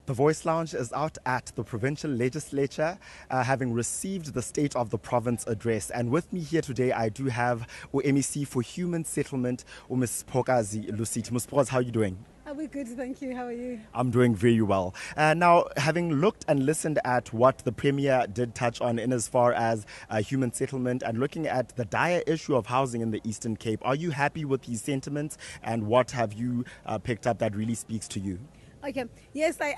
The Voice Lounge is out at the provincial legislature, having received the State of the Province address. And with me here today, I do have MEC for Human Settlement, Ms. Siphokazi Lusithi. Ms. Siphokazi, how are you doing? We're good, thank you. How are you? I'm doing very well. Now, having looked and listened at what the Premier did touch on in as far as human settlement and looking at the dire issue of housing in the Eastern Cape, are you happy with these sentiments, and what have you picked up that really speaks to you? Okay. Yes, I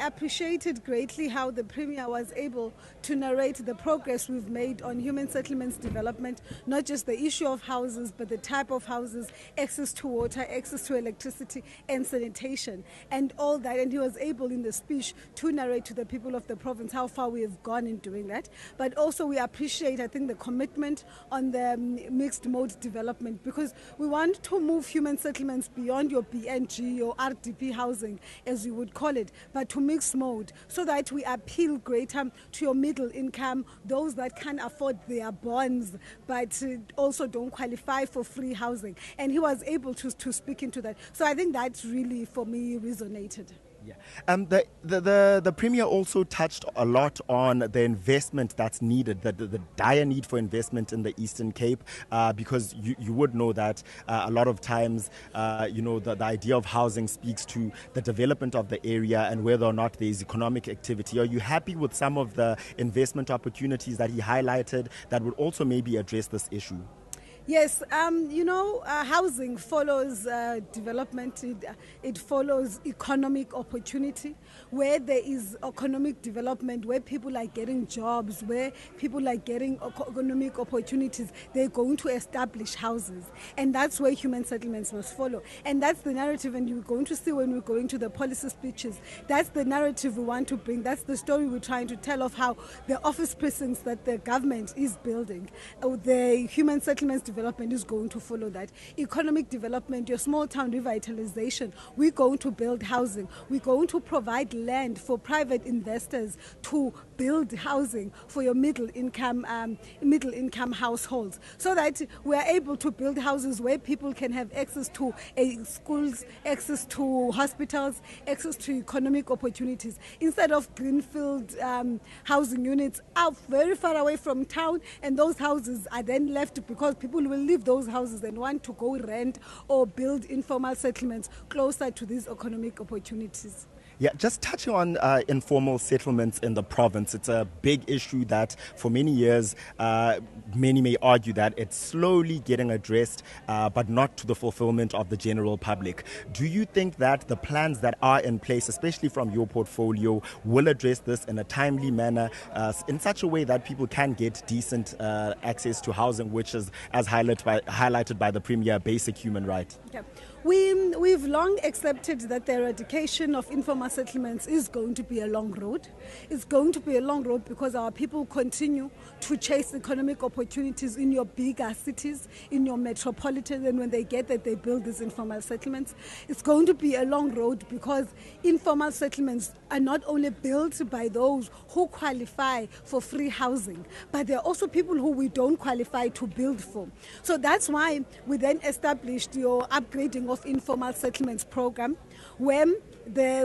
appreciated greatly how the Premier was able to narrate the progress we've made on human settlements development, not just the issue of houses, but the type of houses, access to water, access to electricity and sanitation and all that. And he was able in the speech to narrate to the people of the province how far we have gone in doing that. But also we appreciate, I think, the commitment on the mixed mode development, because we want to move human settlements beyond your BNG or RDP housing, as you would call it, but to mixed mode, so that we appeal greater to your middle income, those that can afford their bonds but also don't qualify for free housing. And he was able to speak into that. So I think that really, for me, resonated. Yeah. The Premier also touched a lot on the investment that's needed, the dire need for investment in the Eastern Cape, because you would know that a lot of times, the idea of housing speaks to the development of the area and whether or not there is economic activity. Are you happy with some of the investment opportunities that he highlighted that would also maybe address this issue? Yes, housing follows development. It follows economic opportunity. Where there is economic development, where people are getting jobs, where people are getting economic opportunities, they're going to establish houses. And that's where human settlements must follow. And that's the narrative, and you're going to see when we're going to the policy speeches, that's the narrative we want to bring. That's the story we're trying to tell of how the office precincts that the government is building, the human settlements development is going to follow that. Economic development, your small town revitalization, we're going to build housing. We're going to provide land for private investors to build housing for your middle income households, so that we're able to build houses where people can have access to schools, access to hospitals, access to economic opportunities, instead of greenfield housing units out very far away from town, and those houses are then left because people will leave those houses and want to go rent or build informal settlements closer to these economic opportunities. Yeah, just touching on informal settlements in the province, it's a big issue that for many years, many may argue that it's slowly getting addressed, but not to the fulfillment of the general public. Do you think that the plans that are in place, especially from your portfolio, will address this in a timely manner, in such a way that people can get decent access to housing, which is, as highlighted by the Premier, a basic human right? Okay. We've long accepted that the eradication of informal settlements is going to be a long road. It's going to be a long road because our people continue to chase economic opportunities in your bigger cities, in your metropolitans, and when they get that, they build these informal settlements. It's going to be a long road because informal settlements are not only built by those who qualify for free housing, but there are also people who we don't qualify to build for. So that's why we then established your upgrading of informal settlements program, when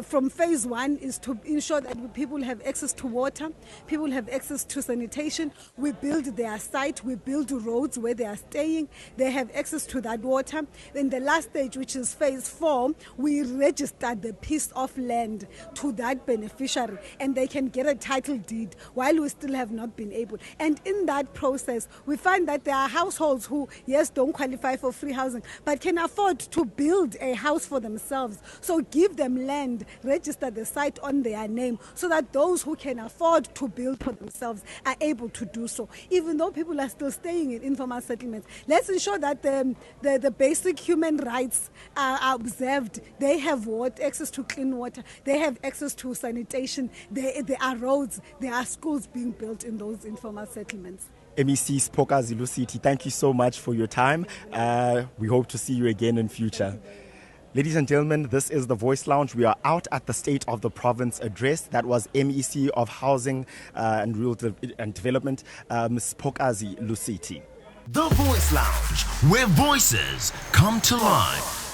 from phase 1 is to ensure that people have access to water, people have access to sanitation. We build their site, we build roads where they are staying, they have access to that water. Then the last stage, which is phase 4, we register the piece of land to that beneficiary and they can get a title deed while we still have not been able. And in that process, we find that there are households who, yes, don't qualify for free housing, but can afford to build a house for themselves. So give them land, register the site on their name, so that those who can afford to build for themselves are able to do so. Even though people are still staying in informal settlements, let's ensure that the basic human rights are observed. They have access to clean water, they have access to sanitation, there are roads, there are schools being built in those informal settlements. MEC Siphokazi Lusithi, thank you so much for your time. We hope to see you again in future. Ladies and gentlemen, this is the Voice Lounge. We are out at the State of the Province address. That was MEC of Housing and Rural and Development, Ms. Siphokazi Lusithi. The Voice Lounge, where voices come to life.